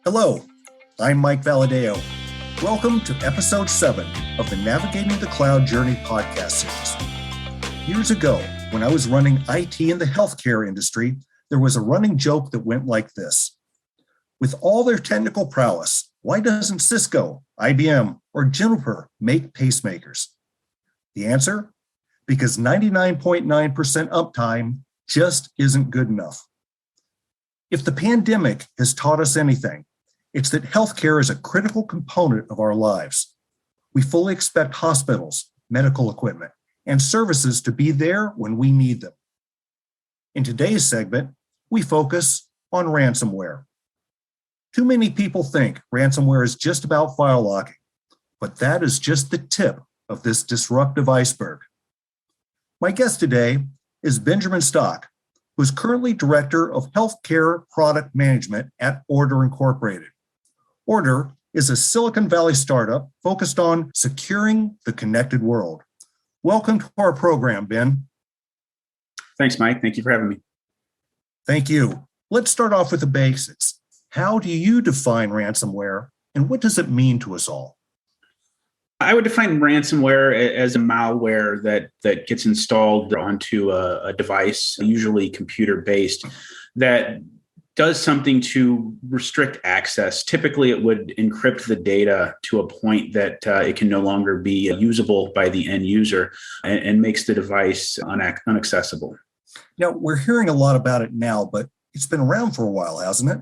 Hello, I'm Mike Valadeo. Welcome to Episode 7 of the Navigating the Cloud Journey podcast series. Years ago, when I was running IT in the healthcare industry, there was a running joke that went like this. With all their technical prowess, why doesn't Cisco, IBM, or Juniper make pacemakers? The answer? Because 99.9% uptime just isn't good enough. If the pandemic has taught us anything, it's that healthcare is a critical component of our lives. We fully expect hospitals, medical equipment, and services to be there when we need them. In today's segment, we focus on ransomware. Too many people think ransomware is just about file locking, but that is just the tip of this disruptive iceberg. My guest today is Benjamin Stock, who is currently Director of Healthcare Product Management at Ordr Incorporated. Ordr is a Silicon Valley startup focused on securing the connected world. Welcome to our program, Ben. Thanks, Mike. Thank you for having me. Thank you. Let's start off with the basics. How do you define ransomware, and what does it mean to us all? I would define ransomware as a malware that gets installed onto a device, usually computer-based, that does something to restrict access. Typically, it would encrypt the data to a point that it can no longer be usable by the end user and makes the device inaccessible. Now, we're hearing a lot about it now, but it's been around for a while, hasn't it?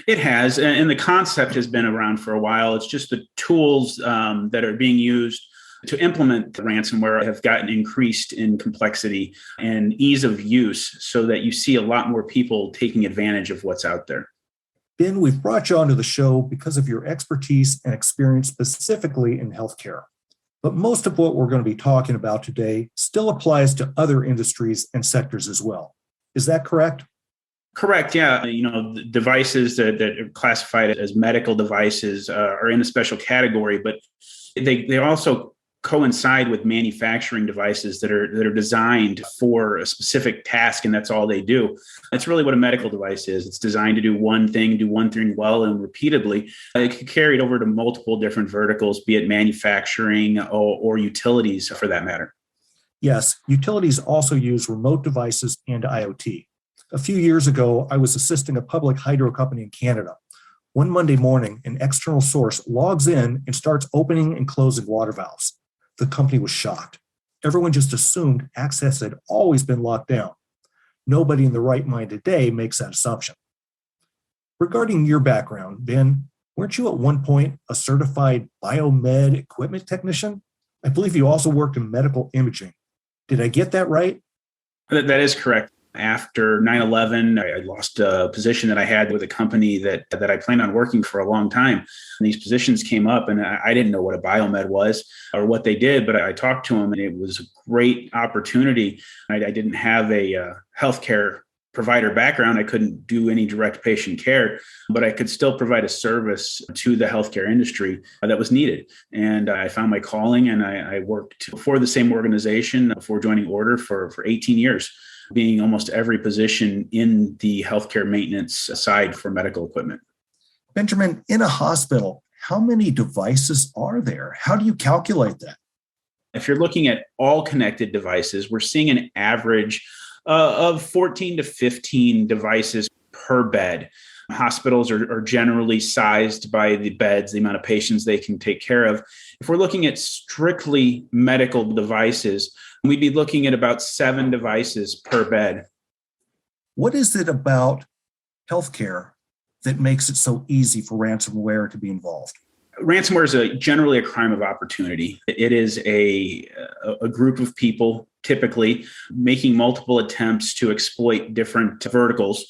It has, and the concept has been around for a while. It's just the tools that are being used to implement the ransomware have gotten increased in complexity and ease of use so that you see a lot more people taking advantage of what's out there. Ben, we've brought you onto the show because of your expertise and experience specifically in healthcare. But most of what we're going to be talking about today still applies to other industries and sectors as well. Is that correct? Correct. Yeah. The devices that are classified as medical devices are in a special category, but they also coincide with manufacturing devices that are designed for a specific task, and that's all they do. That's really what a medical device is. It's designed to do one thing well and repeatedly. It can carry it over to multiple different verticals, be it manufacturing or utilities for that matter. Yes, utilities also use remote devices and IoT. A few years ago, I was assisting a public hydro company in Canada. One Monday morning, an external source logs in and starts opening and closing water valves. The company was shocked. Everyone just assumed access had always been locked down. Nobody in the right mind today makes that assumption. Regarding your background, Ben, weren't you at one point a certified biomed equipment technician? I believe you also worked in medical imaging. Did I get that right? That is correct. After 9/11, I lost a position that I had with a company that I planned on working for a long time. And these positions came up, and I didn't know what a biomed was or what they did, but I talked to them, and it was a great opportunity. I didn't have a healthcare provider background. I couldn't do any direct patient care, but I could still provide a service to the healthcare industry that was needed. And I found my calling, and I worked for the same organization before joining Ordr for 18 years. Being almost every position in the healthcare maintenance side for medical equipment. Benjamin, in a hospital, how many devices are there? How do you calculate that? If you're looking at all connected devices, we're seeing an average of 14 to 15 devices per bed. Hospitals are generally sized by the beds, the amount of patients they can take care of. If we're looking at strictly medical devices, we'd be looking at about 7 devices per bed. What is it about healthcare that makes it so easy for ransomware to be involved? Ransomware is generally a crime of opportunity. It is a group of people typically making multiple attempts to exploit different verticals.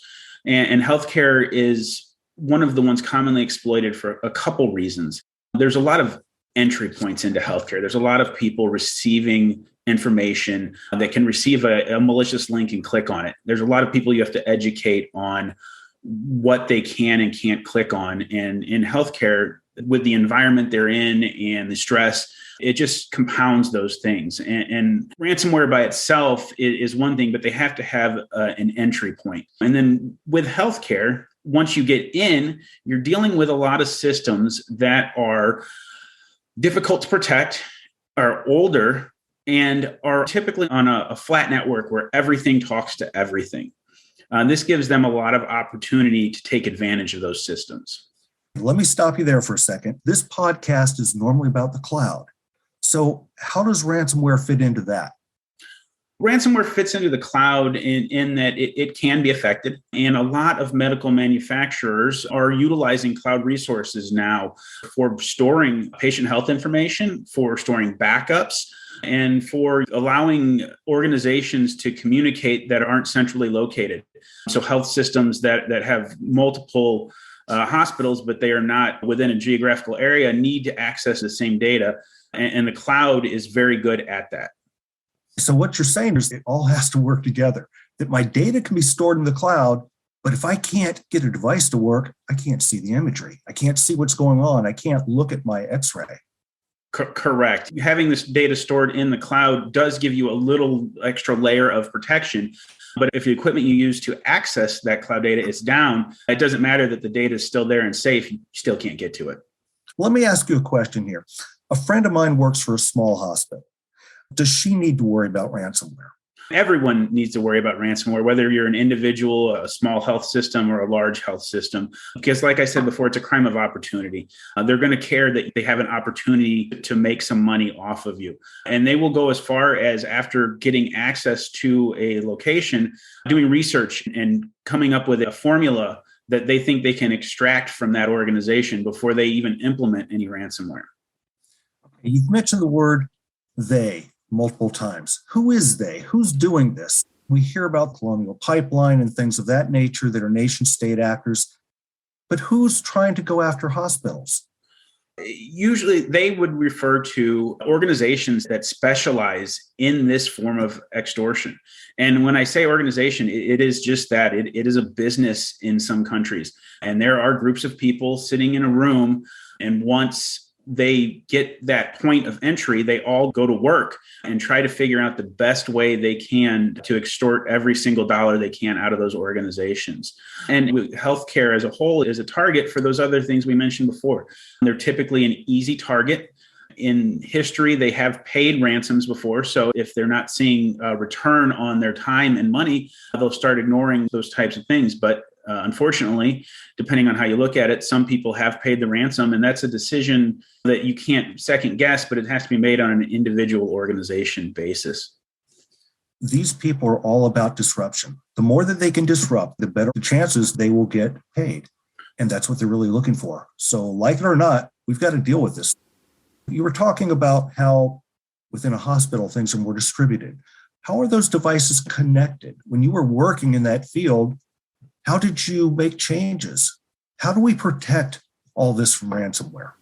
And healthcare is one of the ones commonly exploited for a couple reasons. There's a lot of entry points into healthcare. There's a lot of people receiving information that can receive a malicious link and click on it. There's a lot of people you have to educate on what they can and can't click on. And in healthcare, with the environment they're in and the stress, it just compounds those things. And ransomware by itself is one thing, but they have to have an entry point. And then with healthcare, once you get in, you're dealing with a lot of systems that are difficult to protect, are older, and are typically on a flat network where everything talks to everything. This gives them a lot of opportunity to take advantage of those systems. Let me stop you there for a second. This podcast is normally about the cloud. So how does ransomware fit into that? Ransomware fits into the cloud in that it can be affected. And a lot of medical manufacturers are utilizing cloud resources now for storing patient health information, for storing backups, and for allowing organizations to communicate that aren't centrally located. So health systems that have multiple hospitals, but they are not within a geographical area, need to access the same data. And the cloud is very good at that. So what you're saying is it all has to work together, that my data can be stored in the cloud, but if I can't get a device to work, I can't see the imagery. I can't see what's going on. I can't look at my X-ray. Correct. Having this data stored in the cloud does give you a little extra layer of protection. But if the equipment you use to access that cloud data is down, it doesn't matter that the data is still there and safe. You still can't get to it. Let me ask you a question here. A friend of mine works for a small hospital. Does she need to worry about ransomware? Everyone needs to worry about ransomware, whether you're an individual, a small health system, or a large health system. Because like I said before, it's a crime of opportunity. They're going to care that they have an opportunity to make some money off of you. And they will go as far as, after getting access to a location, doing research and coming up with a formula that they think they can extract from that organization before they even implement any ransomware. You've mentioned the word they multiple times. Who is they? Who's doing this? We hear about Colonial Pipeline and things of that nature that are nation state actors, but who's trying to go after hospitals? Usually they would refer to organizations that specialize in this form of extortion. And when I say organization, it is just that. It is a business in some countries. And there are groups of people sitting in a room, and once they get that point of entry, they all go to work and try to figure out the best way they can to extort every single dollar they can out of those organizations. And healthcare as a whole is a target for those other things we mentioned before. They're typically an easy target. In history, they have paid ransoms before. So if they're not seeing a return on their time and money, they'll start ignoring those types of things. But unfortunately, depending on how you look at it, some people have paid the ransom, and that's a decision that you can't second guess, but it has to be made on an individual organization basis. These people are all about disruption. The more that they can disrupt, the better the chances they will get paid. And that's what they're really looking for. So like it or not, we've got to deal with this. You were talking about how within a hospital, things are more distributed. How are those devices connected? When you were working in that field, how did you make changes? How do we protect all this from ransomware?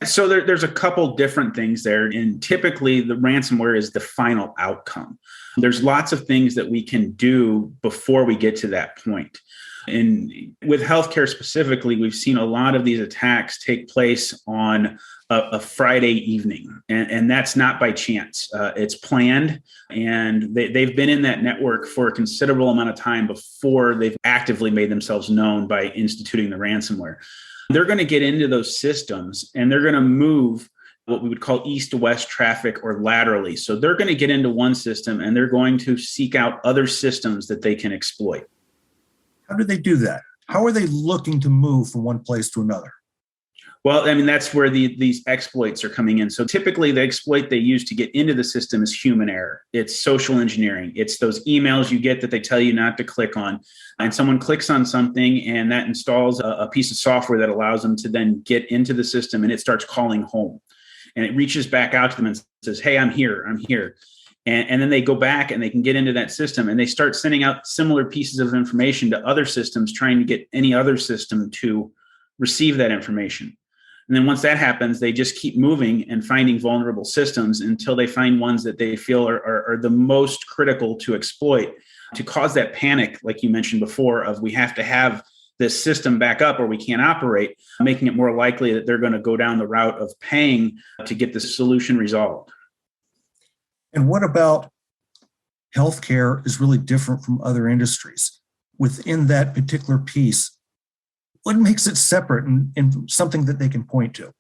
So there's a couple different things there. And typically the ransomware is the final outcome. There's lots of things that we can do before we get to that point. And with healthcare specifically, we've seen a lot of these attacks take place on a Friday evening. And that's not by chance. It's planned. And they've been in that network for a considerable amount of time before they've actively made themselves known by instituting the ransomware. They're going to get into those systems, and they're going to move what we would call east-west traffic or laterally. So they're going to get into one system, and they're going to seek out other systems that they can exploit. How do they do that? How are they looking to move from one place to another? Well, I mean, that's where these exploits are coming in. So typically the exploit they use to get into the system is human error. It's social engineering. It's those emails you get that they tell you not to click on. And someone clicks on something, and that installs a piece of software that allows them to then get into the system, and it starts calling home. And it reaches back out to them and says, hey, I'm here. And then they go back and they can get into that system, and they start sending out similar pieces of information to other systems, trying to get any other system to receive that information. And then once that happens, they just keep moving and finding vulnerable systems until they find ones that they feel are the most critical to exploit, to cause that panic, like you mentioned before, of we have to have this system back up or we can't operate, making it more likely that they're going to go down the route of paying to get the solution resolved. And what about healthcare is really different from other industries? Within that particular piece, What makes it separate and something that they can point to?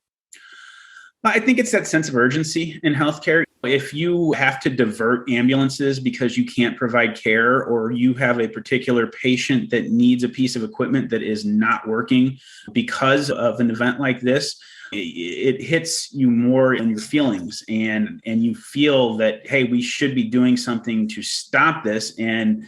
I think it's that sense of urgency in healthcare. If you have to divert ambulances because you can't provide care, or you have a particular patient that needs a piece of equipment that is not working because of an event like this, it hits you more in your feelings, and you feel that, hey, we should be doing something to stop this. And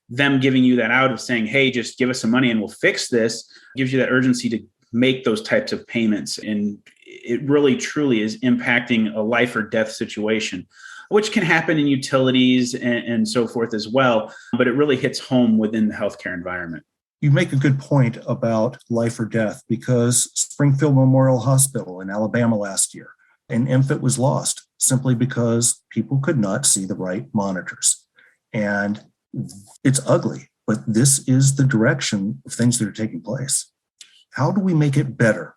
them giving you that out of saying, hey, just give us some money and we'll fix this, gives you that urgency to make those types of payments. And it really truly is impacting a life or death situation, which can happen in utilities and so forth as well. But it really hits home within the healthcare environment. You make a good point about life or death, because Springfield Memorial Hospital in Alabama last year, an infant was lost simply because people could not see the right monitors. And it's ugly, but this is the direction of things that are taking place. How do we make it better?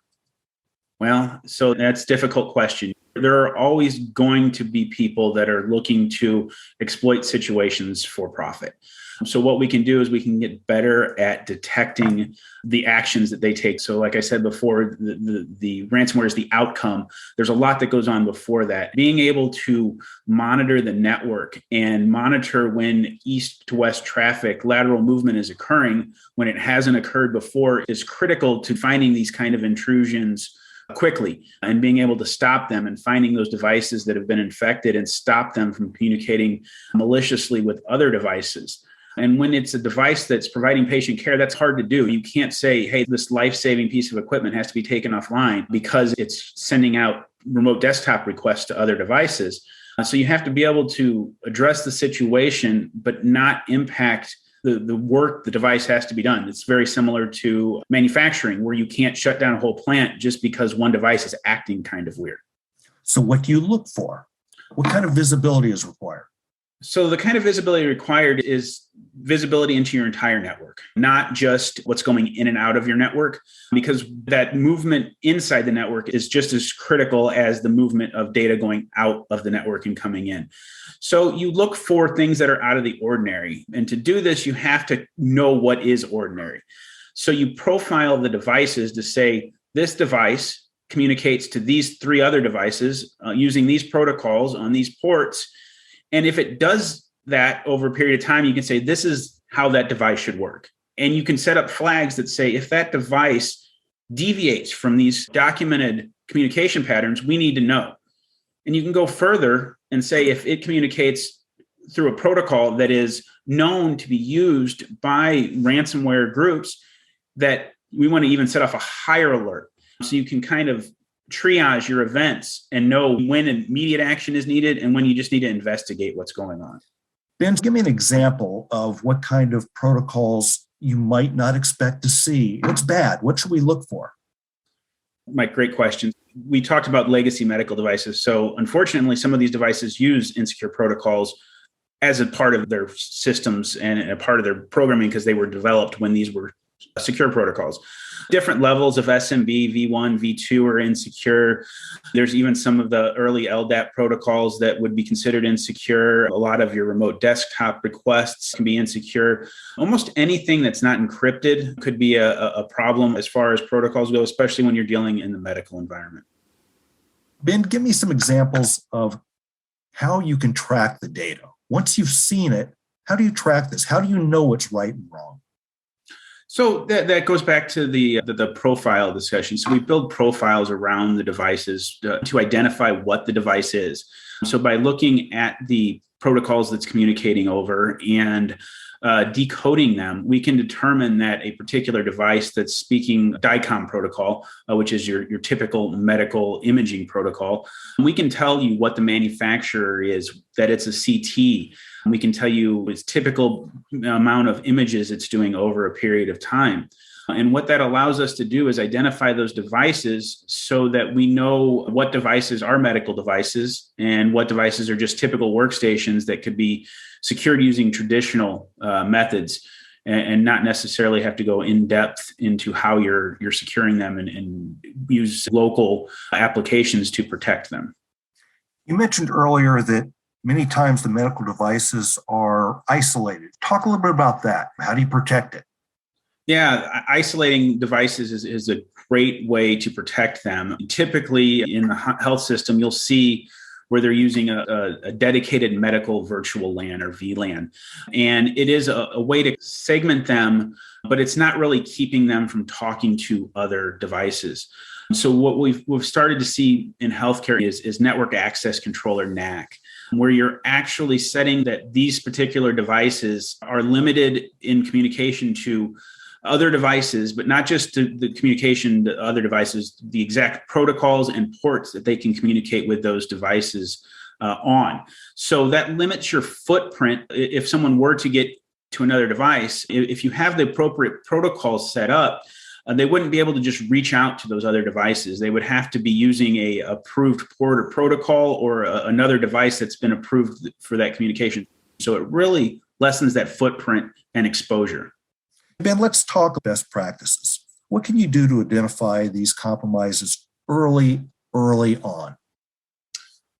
Well, so that's a difficult question. There are always going to be people that are looking to exploit situations for profit. So what we can do is we can get better at detecting the actions that they take. So like I said before, the ransomware is the outcome. There's a lot that goes on before that. Being able to monitor the network and monitor when east to west traffic, lateral movement is occurring when it hasn't occurred before is critical to finding these kind of intrusions quickly and being able to stop them and finding those devices that have been infected and stop them from communicating maliciously with other devices. And when it's a device that's providing patient care, that's hard to do. You can't say, hey, this life-saving piece of equipment has to be taken offline because it's sending out remote desktop requests to other devices. So you have to be able to address the situation, but not impact the work the device has to be done. It's very similar to manufacturing, where you can't shut down a whole plant just because one device is acting kind of weird. So what do you look for? What kind of visibility is required? So the kind of visibility required is visibility into your entire network, not just what's going in and out of your network, because that movement inside the network is just as critical as the movement of data going out of the network and coming in. So you look for things that are out of the ordinary. And to do this, you have to know what is ordinary. So you profile the devices to say, this device communicates to these three other devices using these protocols on these ports. And if it does that over a period of time, you can say, this is how that device should work. And you can set up flags that say, if that device deviates from these documented communication patterns, we need to know. And you can go further and say, if it communicates through a protocol that is known to be used by ransomware groups, that we want to even set off a higher alert. So you can kind of triage your events and know when immediate action is needed and when you just need to investigate what's going on. Ben, give me an example of what kind of protocols you might not expect to see. What's bad? What should we look for? Mike, great question. We talked about legacy medical devices. So unfortunately, some of these devices use insecure protocols as a part of their systems and a part of their programming because they were developed when these were secure protocols. Different levels of SMB, V1, V2 are insecure. There's even some of the early LDAP protocols that would be considered insecure. A lot of your remote desktop requests can be insecure. Almost anything that's not encrypted could be a problem as far as protocols go, especially when you're dealing in the medical environment. Ben, give me some examples of how you can track the data. Once you've seen it, how do you track this? How do you know what's right and wrong? So that goes back to the profile discussion. So we build profiles around the devices to identify what the device is. So by looking at the protocols that's communicating over and decoding them, we can determine that a particular device that's speaking DICOM protocol, which is your typical medical imaging protocol, we can tell you what the manufacturer is, that it's a CT. We can tell you its typical amount of images it's doing over a period of time. And what that allows us to do is identify those devices so that we know what devices are medical devices and what devices are just typical workstations that could be secured using traditional methods and not necessarily have to go in depth into how you're securing them and use local applications to protect them. You mentioned earlier that many times the medical devices are isolated. Talk a little bit about that. How do you protect it? Yeah, isolating devices is a great way to protect them. Typically, in the health system, you'll see where they're using a dedicated medical virtual LAN or VLAN. And it is a way to segment them, but it's not really keeping them from talking to other devices. So what we've started to see in healthcare is network access controller NAC, where you're actually setting that these particular devices are limited in communication to other devices, but not just to the communication to other devices, the exact protocols and ports that they can communicate with those devices on. So that limits your footprint. If someone were to get to another device, if you have the appropriate protocols set up, they wouldn't be able to just reach out to those other devices. They would have to be using a approved port or protocol or another device that's been approved for that communication. So it really lessens that footprint and exposure. Ben, let's talk best practices. What can you do to identify these compromises early on?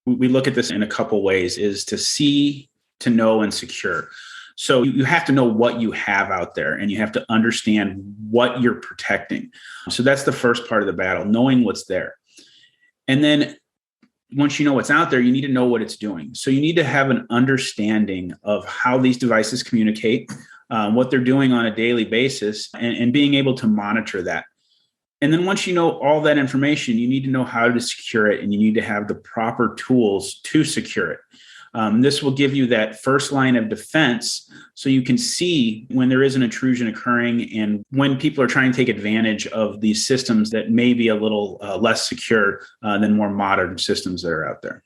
We look at this in a couple ways, is to see, to know, and secure. So you have to know what you have out there, and you have to understand what you're protecting. So that's the first part of the battle, knowing what's there. And then once you know what's out there, you need to know what it's doing. So you need to have an understanding of how these devices communicate, what they're doing on a daily basis, and being able to monitor that. And then once you know all that information, you need to know how to secure it, and you need to have the proper tools to secure it. This will give you that first line of defense so you can see when there is an intrusion occurring and when people are trying to take advantage of these systems that may be a little less secure than more modern systems that are out there.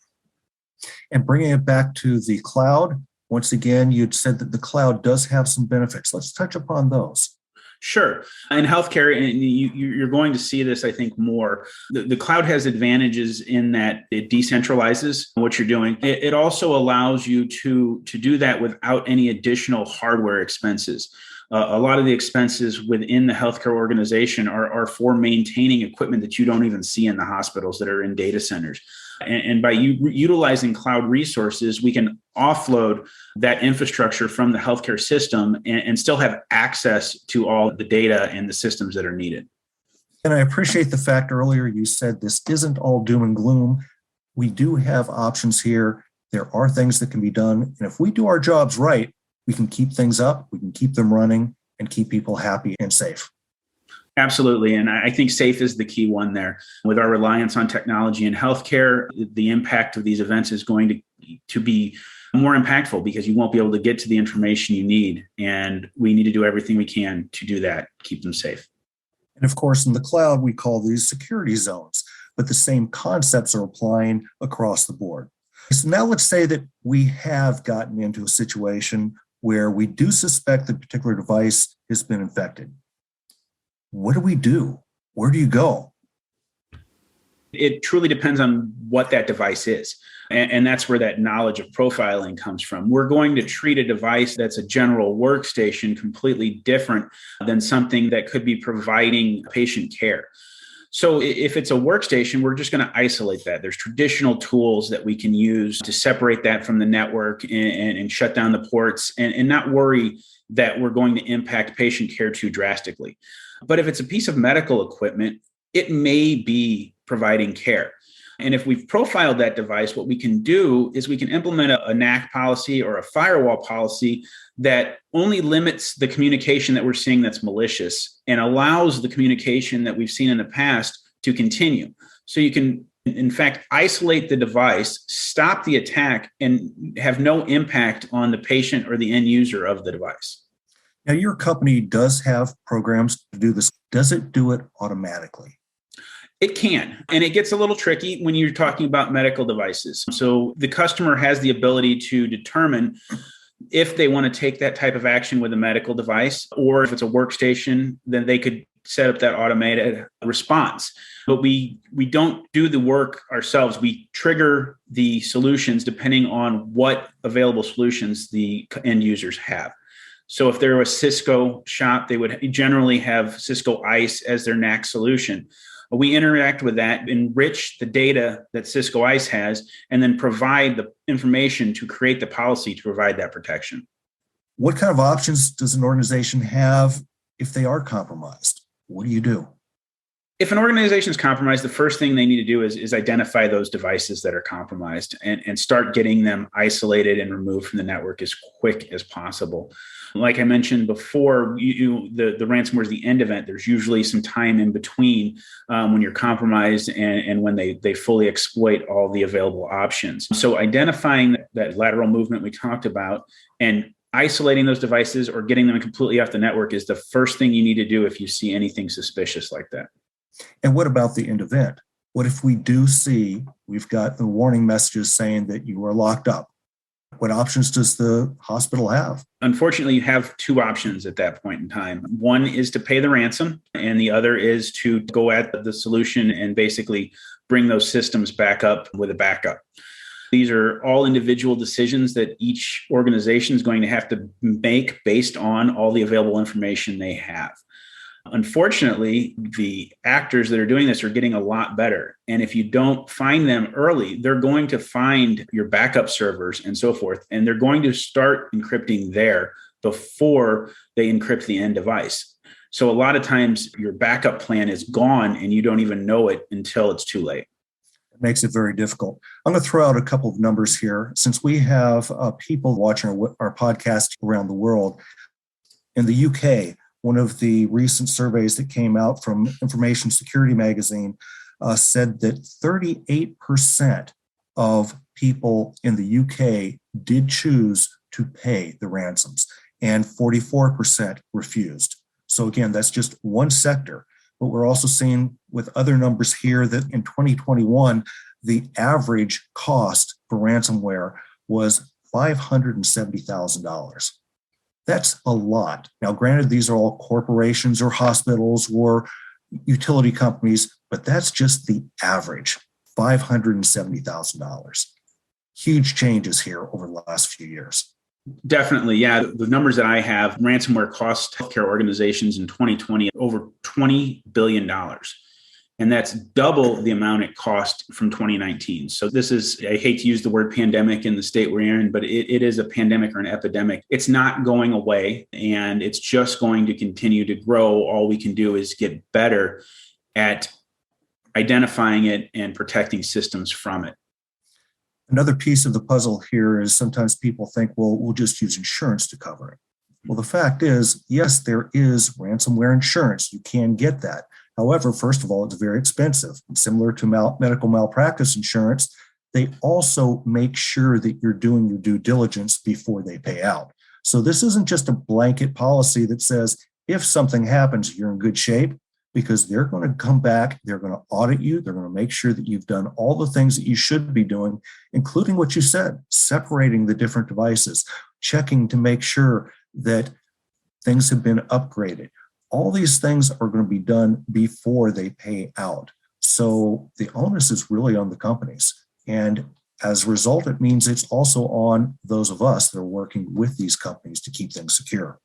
And bringing it back to the cloud, once again, you'd said that the cloud does have some benefits. Let's touch upon those. Sure. In healthcare, and you're going to see this, I think, more. The cloud has advantages in that it decentralizes what you're doing. It also allows you to do that without any additional hardware expenses. A lot of the expenses within the healthcare organization are for maintaining equipment that you don't even see in the hospitals that are in data centers. And by utilizing cloud resources, we can offload that infrastructure from the healthcare system and still have access to all the data and the systems that are needed. And I appreciate the fact earlier you said this isn't all doom and gloom. We do have options here. There are things that can be done. And if we do our jobs right, we can keep things up, we can keep them running, and keep people happy and safe. Absolutely. And I think safe is the key one there. With our reliance on technology in healthcare, the impact of these events is going to be more impactful because you won't be able to get to the information you need. And we need to do everything we can to do that, keep them safe. And of course, in the cloud, we call these security zones, but the same concepts are applying across the board. So now let's say that we have gotten into a situation where we do suspect that a particular device has been infected. What do we do? Where do you go? It truly depends on what that device is. And that's where that knowledge of profiling comes from. We're going to treat a device that's a general workstation completely different than something that could be providing patient care. So if it's a workstation, we're just going to isolate that. There's traditional tools that we can use to separate that from the network and shut down the ports and not worry that we're going to impact patient care too drastically. But if it's a piece of medical equipment, it may be providing care. And if we've profiled that device, what we can do is we can implement a NAC policy or a firewall policy that only limits the communication that we're seeing that's malicious and allows the communication that we've seen in the past to continue. So you can, in fact, isolate the device, stop the attack, and have no impact on the patient or the end user of the device. Now, your company does have programs to do this. Does it do it automatically? It can, and it gets a little tricky when you're talking about medical devices. So the customer has the ability to determine if they want to take that type of action with a medical device, or if it's a workstation, then they could set up that automated response. But we don't do the work ourselves. We trigger the solutions depending on what available solutions the end users have. So if they're a Cisco shop, they would generally have Cisco ICE as their NAC solution. We interact with that, enrich the data that Cisco ICE has, and then provide the information to create the policy to provide that protection. What kind of options does an organization have if they are compromised? What do you do? If an organization is compromised, the first thing they need to do is identify those devices that are compromised and start getting them isolated and removed from the network as quick as possible. Like I mentioned before, the ransomware is the end event. There's usually some time in between when you're compromised and when they fully exploit all the available options. So identifying that lateral movement we talked about and isolating those devices or getting them completely off the network is the first thing you need to do if you see anything suspicious like that. And what about the end event? What if we do see, we've got the warning messages saying that you are locked up? What options does the hospital have? Unfortunately, you have two options at that point in time. One is to pay the ransom, and the other is to go at the solution and basically bring those systems back up with a backup. These are all individual decisions that each organization is going to have to make based on all the available information they have. Unfortunately, the actors that are doing this are getting a lot better. And if you don't find them early, they're going to find your backup servers and so forth, and they're going to start encrypting there before they encrypt the end device. So a lot of times your backup plan is gone and you don't even know it until it's too late. It makes it very difficult. I'm going to throw out a couple of numbers here. Since we have people watching our podcast around the world, in the UK, one of the recent surveys that came out from Information Security Magazine said that 38% of people in the UK did choose to pay the ransoms and 44% refused. So again, that's just one sector. But we're also seeing with other numbers here that in 2021, the average cost for ransomware was $570,000. That's a lot. Now, granted, these are all corporations or hospitals or utility companies, but that's just the average, $570,000. Huge changes here over the last few years. Definitely. Yeah. The numbers that I have, ransomware cost healthcare organizations in 2020 over $20 billion. And that's double the amount it cost from 2019. So this is, I hate to use the word pandemic in the state we're in, but it is a pandemic or an epidemic. It's not going away and it's just going to continue to grow. All we can do is get better at identifying it and protecting systems from it. Another piece of the puzzle here is sometimes people think, well, we'll just use insurance to cover it. Well, the fact is, yes, there is ransomware insurance. You can get that. However, first of all, it's very expensive. And similar to medical malpractice insurance, they also make sure that you're doing your due diligence before they pay out. So this isn't just a blanket policy that says, if something happens, you're in good shape, because they're going to come back, they're going to audit you, they're going to make sure that you've done all the things that you should be doing, including what you said, separating the different devices, checking to make sure that things have been upgraded. All these things are going to be done before they pay out. So the onus is really on the companies. And as a result, it means it's also on those of us that are working with these companies to keep things secure.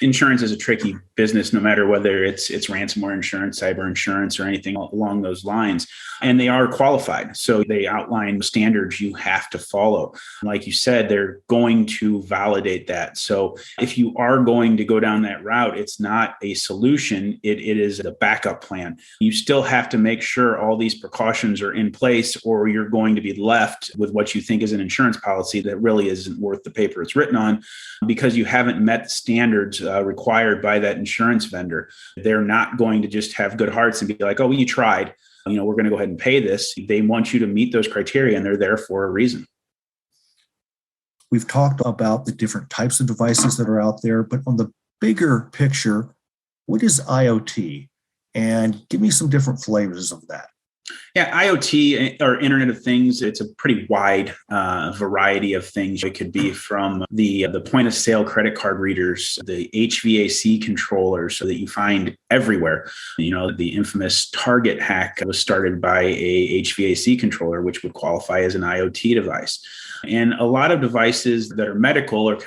Insurance is a tricky business, no matter whether it's ransomware insurance, cyber insurance, or anything along those lines. And they are qualified. So they outline standards you have to follow. Like you said, they're going to validate that. So if you are going to go down that route, it's not a solution. It is a backup plan. You still have to make sure all these precautions are in place, or you're going to be left with what you think is an insurance policy that really isn't worth the paper it's written on, because you haven't met the standards required by that insurance vendor. They're not going to just have good hearts and be like, oh, well, you tried, we're going to go ahead and pay this. They want you to meet those criteria, and they're there for a reason. We've talked about the different types of devices that are out there, but on the bigger picture, what is IoT? And give me some different flavors of that. Yeah, IoT or Internet of Things, it's a pretty wide variety of things. It could be from the point of sale credit card readers, the HVAC controllers that you find everywhere. The infamous Target hack was started by a HVAC controller, which would qualify as an IoT device. And a lot of devices that are medical or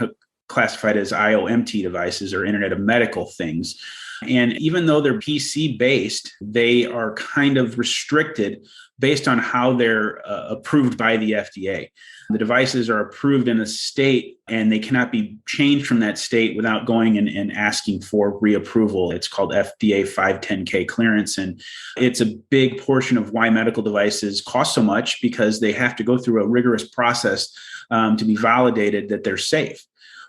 classified as IoMT devices, or Internet of Medical Things. And even though they're PC based, they are kind of restricted based on how they're approved by the FDA. The devices are approved in a state and they cannot be changed from that state without going and asking for reapproval. It's called FDA 510K clearance. And it's a big portion of why medical devices cost so much, because they have to go through a rigorous process to be validated that they're safe.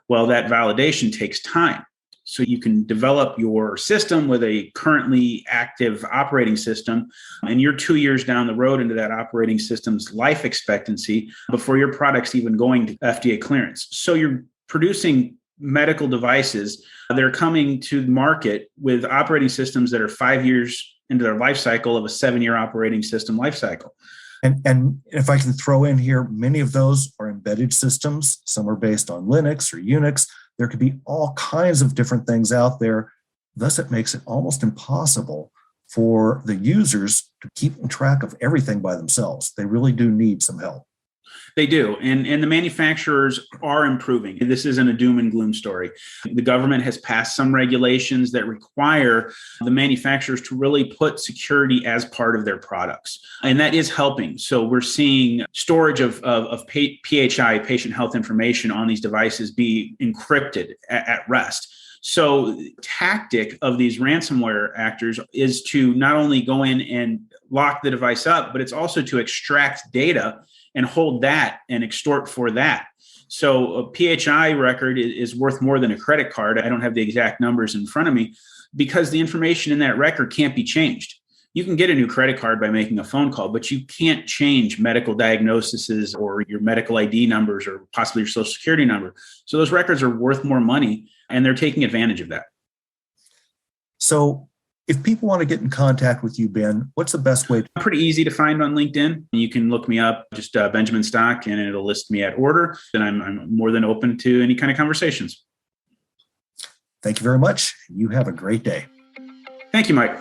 Well, that validation takes time. So you can develop your system with a currently active operating system, and you're 2 years down the road into that operating system's life expectancy before your product's even going to FDA clearance. So you're producing medical devices. They're coming to the market with operating systems that are 5 years into their life cycle of a 7-year operating system life cycle. And if I can throw in here, many of those are embedded systems. Some are based on Linux or Unix. There could be all kinds of different things out there. Thus, it makes it almost impossible for the users to keep track of everything by themselves. They really do need some help. They do. And the manufacturers are improving. This isn't a doom and gloom story. The government has passed some regulations that require the manufacturers to really put security as part of their products. And that is helping. So we're seeing storage of PHI, patient health information, on these devices be encrypted at rest. So the tactic of these ransomware actors is to not only go in and lock the device up, but it's also to extract data and hold that and extort for that. So a PHI record is worth more than a credit card. I don't have the exact numbers in front of me, because the information in that record can't be changed. You can get a new credit card by making a phone call, but you can't change medical diagnoses or your medical ID numbers or possibly your social security number. So those records are worth more money, and they're taking advantage of that. So if people want to get in contact with you, Ben, what's the best way? Pretty easy to find on LinkedIn. You can look me up, just Benjamin Stock, and it'll list me at Ordr. And I'm more than open to any kind of conversations. Thank you very much. You have a great day. Thank you, Mike.